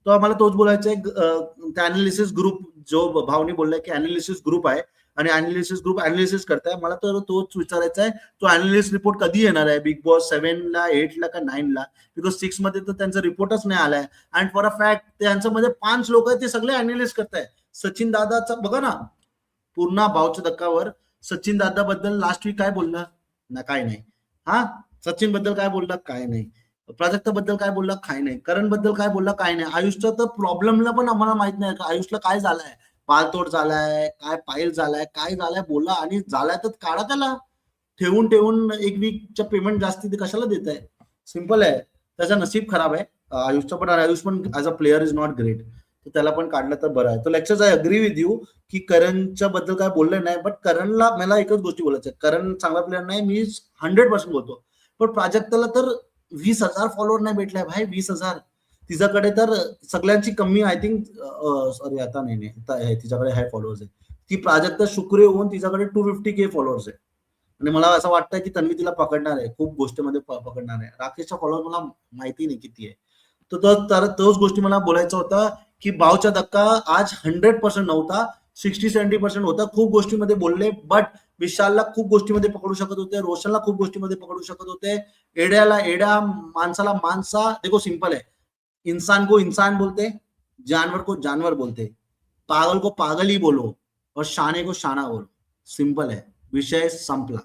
तो आम्हाला तोच बोलायचा आहे. त्या अनालिसिस ग्रुप जो भावनी बोललाय की अनालिसिस ग्रुप आहे आणि अनालिसिस ग्रुप अनालिसिस करताय, मला तर तोच विचारायचा आहे, तो अनालिसिस रिपोर्ट कधी येणार आहे, बिग बॉस 7ला 8ला का 9ला? बिकॉज 6 मध्ये तर त्यांचा रिपोर्टच नाही आलाय. अँड फॉर अ फॅक्ट त्यांच्यामध्ये 5 लोक आहेत, ते सगळे अनालिसिस करताय. सचिन दादाचा बघा ना, पूर्ण भावच्या धक्कावर सचिन दादा बद्दल लास्ट वीक काय बोलला ना? काय नाही. हा, सचिन बद्दल काय बोलला? काय नाही. प्राजक्ता बद्दल काय बोलला? काय नाही. करण बद्दल काय बोलला? काय नाही. आयुषचा तर प्रॉब्लेमला पण आम्हाला माहित नाही का आयुषला काय झालाय, पालतोड झालाय, काय पायल झालाय, काय झालाय बोला, आणि झालाय तर काढा त्याला. ठेवून ठेवून एक वीकच्या पेमेंट जास्ती ते कशाला देत आहे? सिम्पल आहे. त्याचा नसीब खराब आहे आयुषचा पण. आयुष पण as a player is not great, तर त्याला पण काढलं तर बरं आहे. तो lectures I agree with you की करणच्या बद्दल काय बोललं नाही, बट करणला मला एकच गोष्टी बोलायचं आहे, करण चांगला प्लेअर नाही, मी 100% बोलतो. पण प्राजक्ताला तर 20,000 फॉलोअर नाही भेटलाय भाई, 20,000. तिच्याकडे तर सगळ्यांची कमी, आय थिंक, सॉरी आता नाही तिच्याकडे हाय फॉलोअर्स आहे. ती प्राजक्ता शुक्रे होऊन तिच्याकडे 250K फॉलोअर्स आहे. आणि मला असं वाटतं की तन्वी तिला पकडणार आहे, खूप गोष्टीमध्ये पकडणार आहे. राकेशचा फॉलोअर मला माहिती नाही किती आहे. तर तोच गोष्टी मला बोलायचं होतं की भावचा धक्का आज 100% नव्हता, 60-70% होता. खूप गोष्टीमध्ये बोलले, बट विशालला खूप गोष्टीमध्ये पकडू शकत होते, रोशनला खूप गोष्टीमध्ये पकडू शकत होते, एड्याला एड्या, माणसाला माणसा. देखो सिंपल है, इंसान को इंसान बोलते, जानवर को जानवर बोलते, पागल को पागल ही बोलो और शाने को शाना बोलो. सिंपल है, विषय संपला.